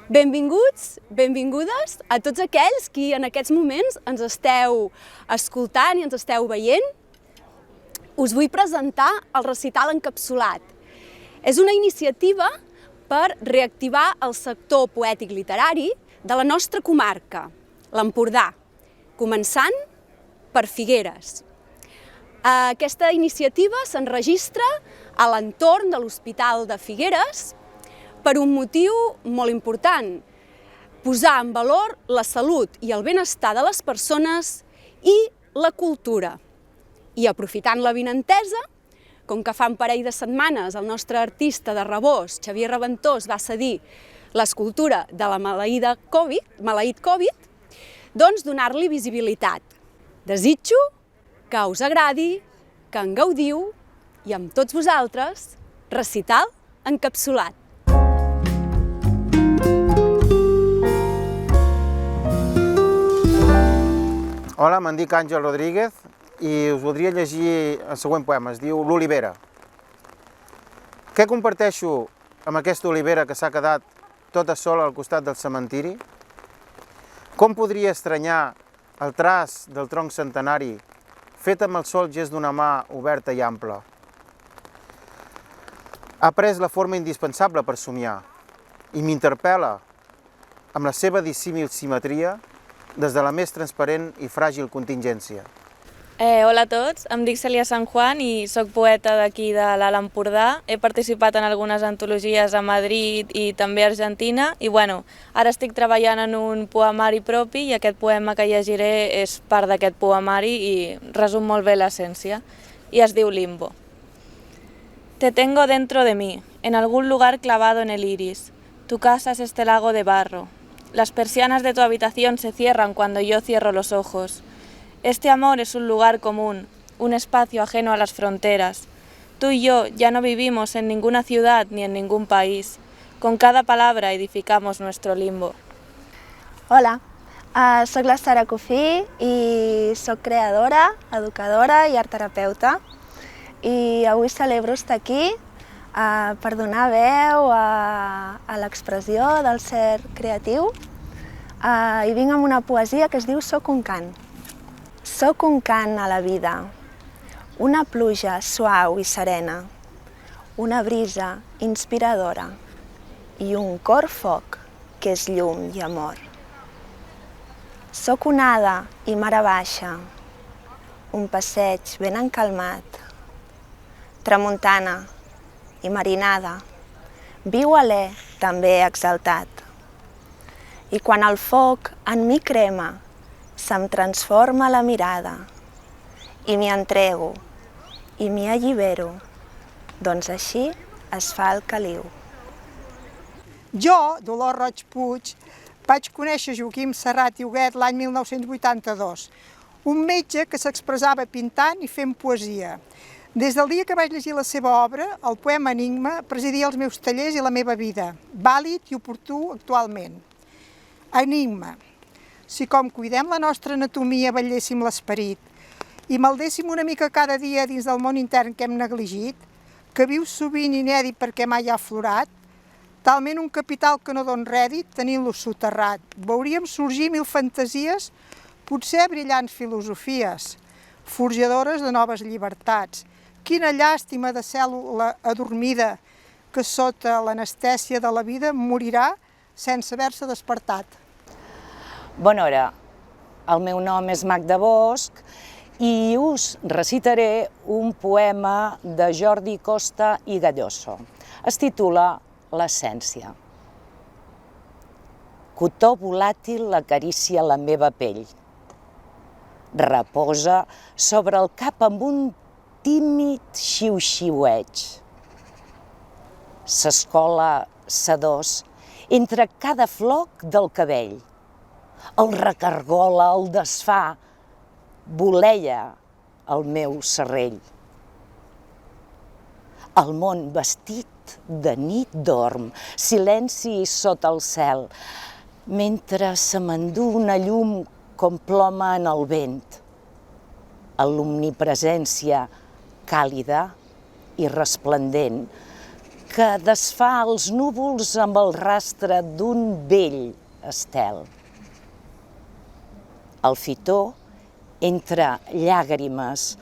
Benvinguts, benvingudes a tots aquells qui en aquests moments ens esteu escoltant i ens esteu veient. Us vull presentar el recital encapsulat. És una iniciativa per reactivar el sector poètic literari de la nostra comarca, l'Empordà, començant per Figueres. Aquesta iniciativa s'enregistra a l'entorn de l'Hospital de Figueres per un motiu molt important: posar en valor la salut i el benestar de les persones i la cultura. I aprofitant l'avinentesa, com que fa un parell de setmanes el nostre artista de Rabós, Xavier Raventós, va cedir l'escultura de la maleït Covid, doncs donar-li visibilitat. Desitjo que us agradi, que en gaudiu i amb tots vosaltres, recital encapsulat. Hola, me'n dic Àngel Rodríguez i us voldria llegir el següent poema. Es diu L'olivera. Què comparteixo amb aquesta olivera que s'ha quedat tota sola al costat del cementiri? Com podria estranyar el traç del tronc centenari fet amb el sol gest d'una mà oberta i ampla? Ha pres la forma indispensable per somiar i m'interpel·la amb la seva dissímil simetria des de la més transparent i fràgil contingència. Hola a tots, em dic Celia San Juan i soc poeta d'aquí de l'Alt Empordà. He participat en algunes antologies a Madrid i també a Argentina i ara estic treballant en un poemari propi i aquest poema que llegiré és part d'aquest poemari i resum molt bé l'essència. I es diu Limbo. Te tengo dentro de mí, en algún lugar clavado en el iris. Tu casa es este lago de barro. Las persianas de tu habitación se cierran cuando yo cierro los ojos. Este amor es un lugar común, un espacio ajeno a las fronteras. Tú y yo ya no vivimos en ninguna ciudad ni en ningún país. Con cada palabra edificamos nuestro limbo. Hola, soc la Sara Cofí i soc creadora, educadora i artterapeuta. I avui celebro estar aquí per donar veu a l'expressió del ser creatiu i vinc amb una poesia que es diu Soc un cant. Soc un cant a la vida, una pluja suau i serena, una brisa inspiradora i un cor foc que és llum i amor. Soc onada i mare baixa, un passeig ben encalmat, tramuntana i marinada, viu alè també exaltat. I quan el foc en mi crema, se'm transforma la mirada i m'hi entrego i m'hi allibero, doncs així es fa el caliu. Jo, Dolors Roig Puig, vaig conèixer Joaquim Serrat i Huguet l'any 1982, un metge que s'expressava pintant i fent poesia. Des del dia que vaig llegir la seva obra, el poema Enigma presidia els meus tallers i la meva vida, vàlid i oportú actualment. Enigma. Si com cuidem la nostra anatomia vetlléssim l'esperit i maldéssim una mica cada dia dins del món intern que hem negligit, que viu sovint inèdit perquè mai ha aflorat, talment un capital que no don rèdit tenint-lo soterrat, veuríem sorgir mil fantasies, potser brillants filosofies, forjadores de noves llibertats. Quina llàstima de cèl·lula adormida que sota l'anestèsia de la vida morirà sense haver-se despertat. Bona hora, el meu nom és Magda Bosch i us recitaré un poema de Jordi Costa i Galloso. Es titula L'essència. Cotó volàtil acaricia la meva pell. Reposa sobre el cap amb un tímid xiu-xiueig. S'escola sedós entre cada floc del cabell. El recargola, el desfà, voleia el meu serrell. El món vestit de nit dorm, silenci sota el cel, mentre se m'endú una llum com ploma en el vent. A l'omnipresència càlida i resplendent que desfà els núvols amb el rastre d'un vell estel. El fitó, entre llàgrimes,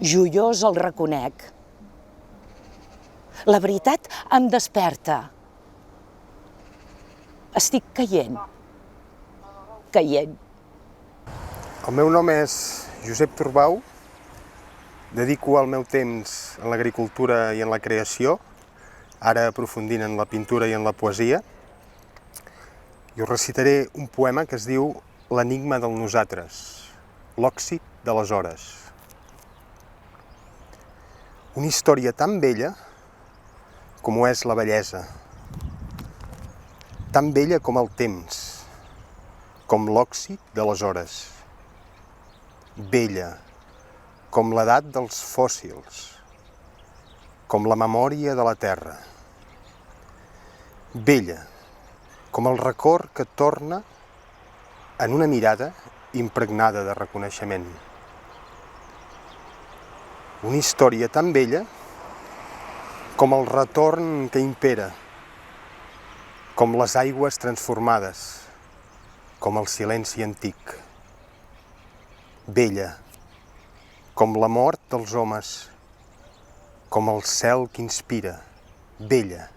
joiós el reconec. La veritat em desperta. Estic caient. El meu nom és Josep Turbau. Dedico el meu temps en l'agricultura i en la creació, ara aprofundint en la pintura i en la poesia. I us recitaré un poema que es diu L'enigma del nosaltres, l'òxid de les hores. Una història tan vella com ho és la bellesa, tan vella com el temps, com l'òxid de les hores, vella com l'edat dels fòssils, com la memòria de la terra, vella com el record que torna en una mirada impregnada de reconeixement. Una història tan vella com el retorn que impera, com les aigües transformades, com el silenci antic. Vella com la mort dels homes, com el cel que inspira. Vella,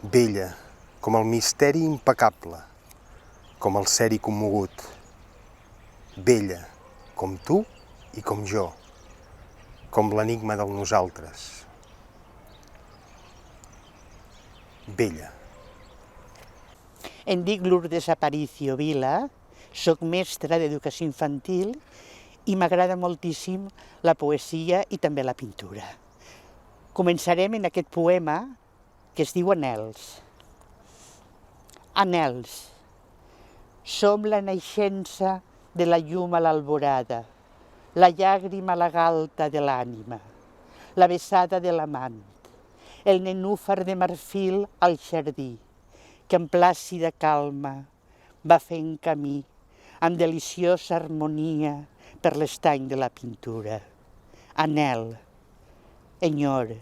vella com el misteri impecable, com el ceri commogut. Vella com tu i com jo, com l'enigma del nosaltres. Vella. Em dic Lourdes Aparicio Vila, soc mestra d'educació infantil i m'agrada moltíssim la poesia i també la pintura. Començarem en aquest poema que es diu Anhels. Anhels. Som la naixença de la llum a l'alborada, la llàgrima a la galta de l'ànima, la besada de l'amant, el nenúfar de marfil al jardí, que amb plàcida calma va fent camí, amb deliciosa harmonia per l'estany de la pintura. Anhel, enyor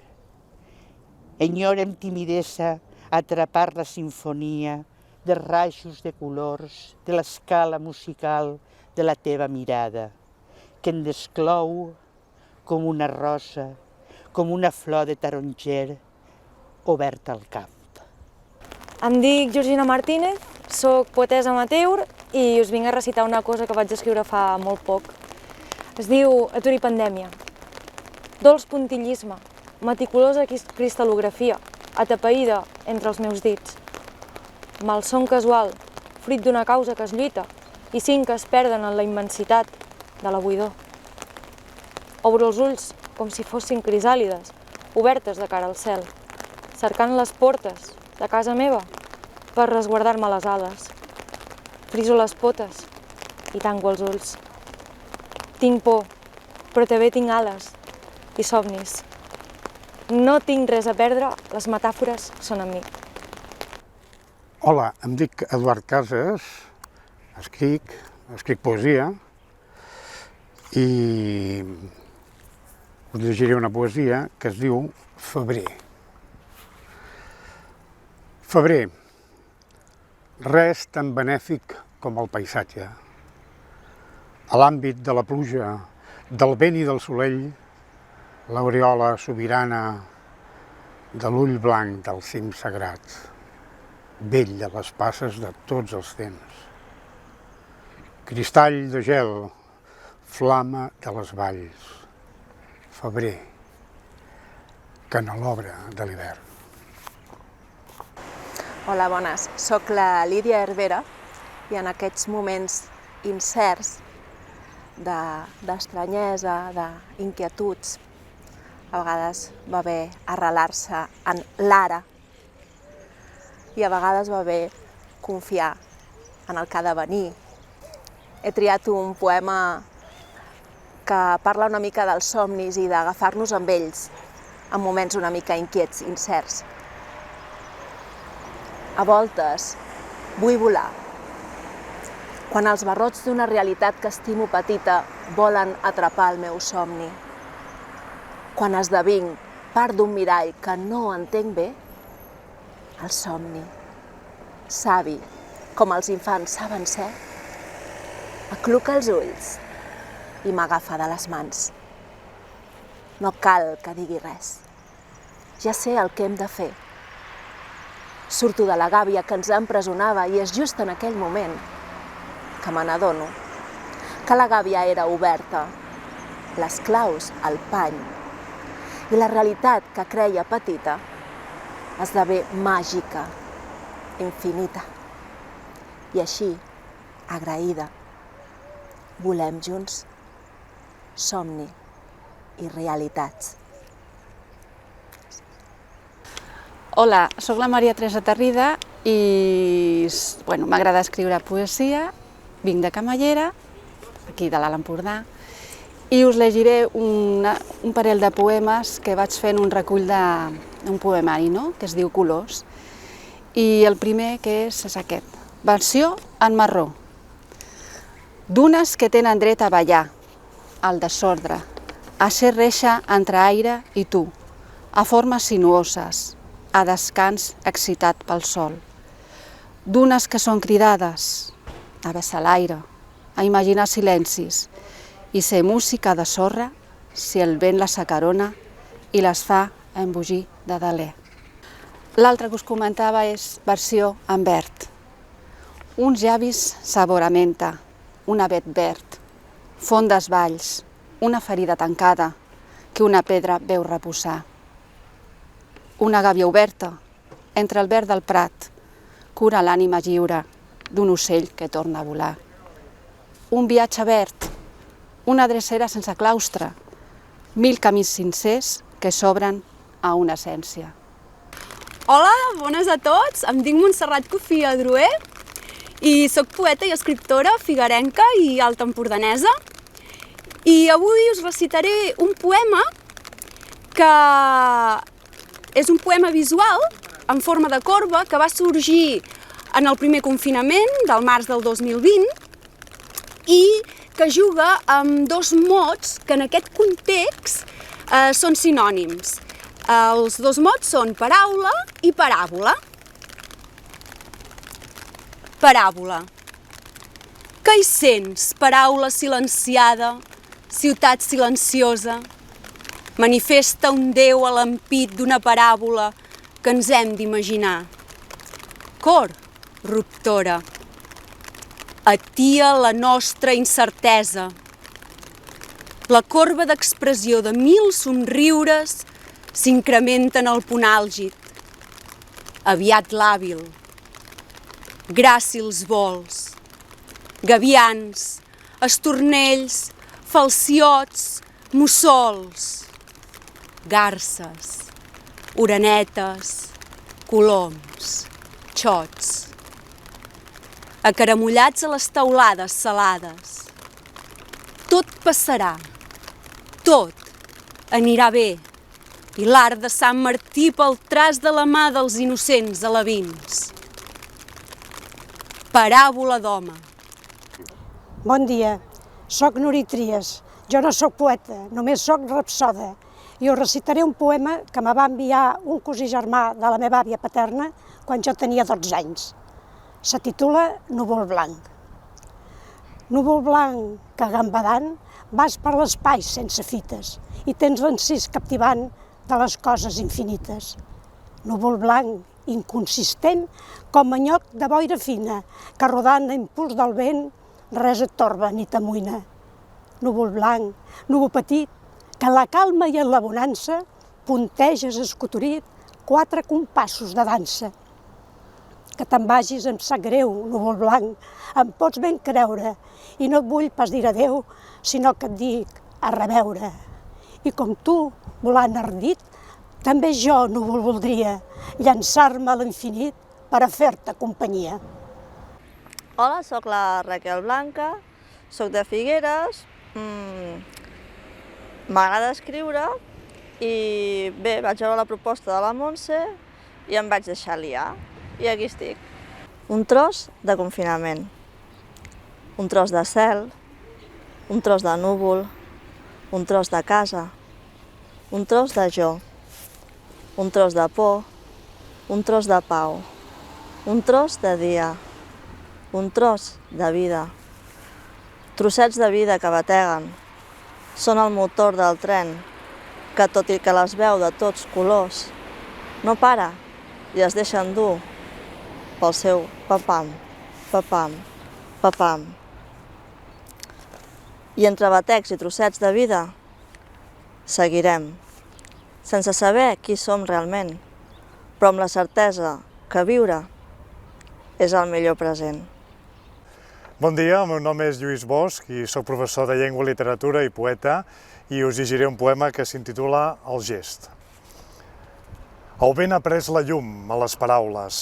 amb timidesa atrapar la sinfonia de rajos de colors de l'escala musical de la teva mirada, que em desclou com una rosa, com una flor de taronger oberta al camp. Em dic Georgina Martínez, soc poetessa amateur i us vinc a recitar una cosa que vaig escriure fa molt poc. Es diu Atur i pandèmia. Dolç puntillisme, meticulosa cristal·lografia, atapeïda entre els meus dits. Malson casual, fruit d'una causa que es lluita i cinc que es perden en la immensitat de la buidor. Obro els ulls com si fossin crisàlides, obertes de cara al cel, cercant les portes de casa meva per resguardar-me les ales. Friso les potes i tanco els ulls. Tinc por, però també tinc ales i somnis. No tinc res a perdre, les metàfores són amb mi. Hola, em dic Eduard Casas, escric poesia i us llegiré una poesia que es diu Febrer. Febrer, res tan benèfic com el paisatge. A l'àmbit de la pluja, del vent i del solell, l'aureola sobirana de l'ull blanc dels cims sagrats, vell a les passes de tots els temps. Cristall de gel, flama de les valls, febrer, que no l'obra de l'hivern. Hola, bones. Soc la Lídia Herrera i en aquests moments incerts d'estranyesa, d'inquietuds, a vegades va bé arrelar-se en l'ara i a vegades va bé confiar en el que ha de venir. He triat un poema que parla una mica dels somnis i d'agafar-nos amb ells en moments una mica inquiets, incerts. A voltes vull volar. Quan els barrots d'una realitat que estimo petita volen atrapar el meu somni. Quan esdevinc part d'un mirall que no entenc bé, el somni, savi, com els infants saben ser, acluca els ulls i m'agafa de les mans. No cal que digui res. Ja sé el que hem de fer. Surto de la gàbia que ens empresonava i és just en aquell moment que me n'adono que la gàbia era oberta, les claus al pany, i la realitat que creia petita esdevé màgica, infinita. I així, agraïda, volem junts somni i realitats. Hola, sóc la Maria Teresa Tarrida i m'agrada escriure poesia, vinc de Camallera, aquí de l'Alt Empordà, i us llegiré un parell de poemes que vaig fent un recull d'un poemari, que es diu Colors. I el primer que és aquest, versió en marró. Dunes que tenen dret a ballar, al desordre, a ser reixa entre aire i tu, a formes sinuoses, a descans excitat pel sol. Dunes que són cridades, a vessar l'aire, a imaginar silencis i ser música de sorra si el vent les acarona i les fa embogir de deler. L'altre que us comentava és versió en verd. Uns llavis sabor a menta, un avet verd, fondes valls, una ferida tancada que una pedra veu reposar. Una gàbia oberta, entre el verd del prat, cura l'ànima lliure d'un ocell que torna a volar. Un viatge verd, una drecera sense claustre, 1000 camins sincers que s'obren a una essència. Hola, bones a tots, em dic Montserrat Cofí Adroer i sóc poeta i escriptora figuerenca i altaempordanesa. I avui us recitaré un poema que és un poema visual en forma de corba que va sorgir en el primer confinament del març del 2020 i que juga amb dos mots que en aquest context són sinònims. Els dos mots són paraula i paràbola. Paràbola. Què hi sents, paraula silenciada, ciutat silenciosa? Manifesta un Déu a l'ampit d'una paràbola que ens hem d'imaginar. Cor, ruptora. Atia la nostra incertesa. La corba d'expressió de 1000 somriures s'incrementa en el punt àlgid. Aviat l'hàbil. Gràcils vols. Gavians, estornells, falciots, mussols. Garces, orenetes, coloms, xots. Acaramullats a les teulades salades. Tot passarà, tot anirà bé, i l'art de Sant Martí pel traç de la mà dels innocents alevins. Paràbola d'home. Bon dia, soc Nuri Trias. Jo no soc poeta, només soc rapsoda. I us recitaré un poema que me va enviar un cosí germà de la meva àvia paterna quan jo tenia 12 anys. Se titula Núvol blanc. Núvol blanc que gambadant vas per l'espai sense fites i tens l'encís captivant de les coses infinites. Núvol blanc inconsistent com manyoc de boira fina que rodant a impuls del vent res et torba ni t'amoïna. Núvol blanc, núvol petit, que en la calma i en la bonança punteges escotorit 4 compassos de dansa. Que te'n vagis em sap greu, núvol blanc, em pots ben creure, i no et vull pas dir adeu, sinó que et dic a reveure. I com tu, volant ardit, també jo, núvol, voldria llançar-me a l'infinit per a fer-te companyia. Hola, sóc la Raquel Blanca, sóc de Figueres, m'agrada escriure i bé, vaig veure la proposta de la Montse i em vaig deixar liar. I aquí estic. Un tros de confinament, un tros de cel, un tros de núvol, un tros de casa, un tros de jo, un tros de por, un tros de pau, un tros de dia, un tros de vida. Trossets de vida que bateguen, són el motor del tren, que tot i que les veu de tots colors, no para i es deixa endur pel seu papam, papam, papam. I entre batecs i trossets de vida seguirem, sense saber qui som realment, però amb la certesa que viure és el millor present. Bon dia, el meu nom és Lluís Bosch i soc professor de llengua, literatura i poeta i us llegiré un poema que s'intitula El gest. El vent ha pres la llum a les paraules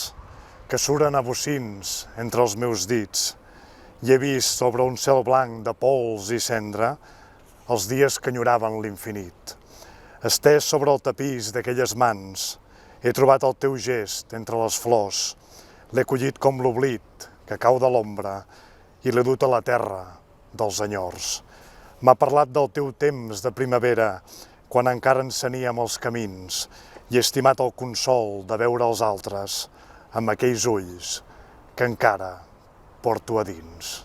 que suren a bocins entre els meus dits i he vist sobre un cel blanc de pols i cendra els dies que enyoraven l'infinit. Estès sobre el tapís d'aquelles mans he trobat el teu gest entre les flors, l'he collit com l'oblit que cau de l'ombra i l'he dut a la terra dels enyors. M'ha parlat del teu temps de primavera, quan encara enceníem els camins, i he estimat el consol de veure els altres amb aquells ulls que encara porto a dins.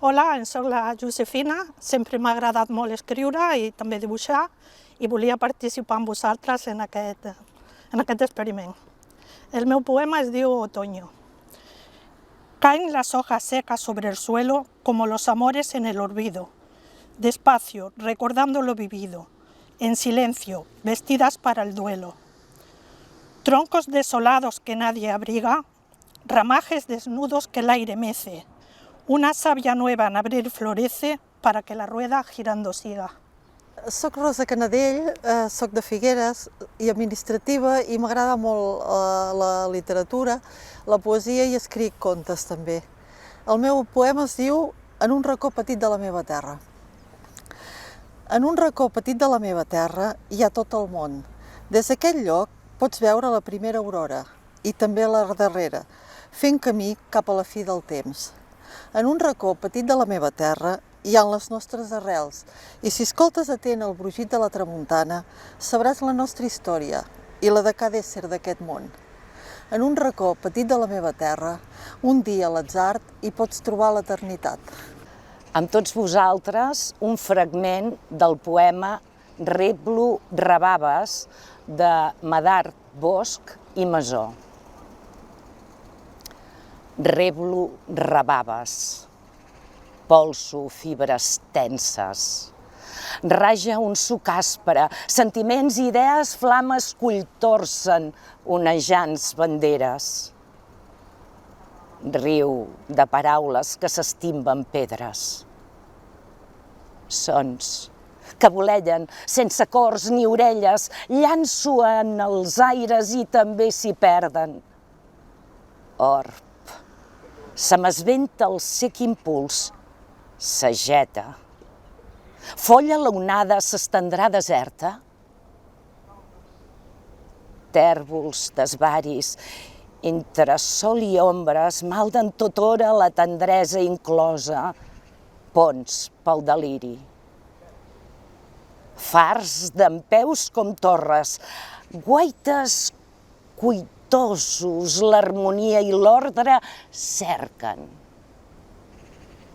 Hola, soc la Josefina, sempre m'ha agradat molt escriure i també dibuixar i volia participar amb vosaltres en aquest experiment. El meu poema es diu Otoño. Caen las hojas secas sobre el suelo como los amores en el olvido, despacio, recordando lo vivido, en silencio, vestidas para el duelo. Troncos desolados que nadie abriga, ramajes desnudos que el aire mece, una savia nueva en abril florece para que la rueda girando siga. Soc Rosa Canadell, soc de Figueres i administrativa i m'agrada molt la literatura, la poesia i escric contes també. El meu poema es diu En un racó petit de la meva terra. En un racó petit de la meva terra hi ha tot el món. Des d'aquest lloc pots veure la primera aurora i també la darrera, fent camí cap a la fi del temps. En un racó petit de la meva terra hi ha les nostres arrels i si escoltes atent el brugit de la tramuntana sabràs la nostra història i la de cada ésser d'aquest món. En un racó petit de la meva terra, un dia a l'atzar hi pots trobar l'eternitat. Amb tots vosaltres, un fragment del poema Reblo Rebaves de Medard Bosch i Masó. Reblo rebaves, polso fibres tenses, raja un suc aspre, sentiments i idees flames colltorcen onejants banderes. Riu de paraules que s'estimben pedres. Sons que volellen sense cors ni orelles, llanço en els aires i també s'hi perden. Orb, se m'esventa el sec impuls, sageta. Folla l'onada s'estendrà deserta. Tèrbols desvaris, entre sol i ombres, malden tothora la tendresa inclosa, ponts pel deliri. Fars dempeus com torres, guaites cuitosos, l'harmonia i l'ordre cerquen.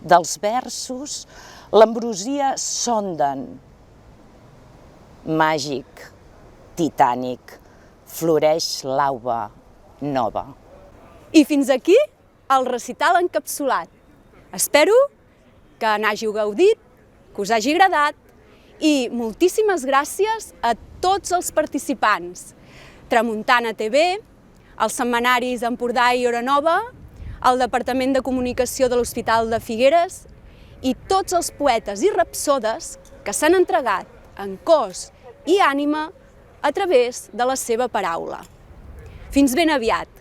Dels versos, l'ambrosia sonden. Màgic, titànic, floreix l'auba nova. I fins aquí el recital encapsulat. Espero que n'hàgiu gaudit, que us hagi agradat i moltíssimes gràcies a tots els participants. Tramuntana TV, els setmanaris Empordà i Hora Nova, el Departament de Comunicació de l'Hospital de Figueres i tots els poetes i rapsodes que s'han entregat en cos i ànima a través de la seva paraula. Fins ben aviat!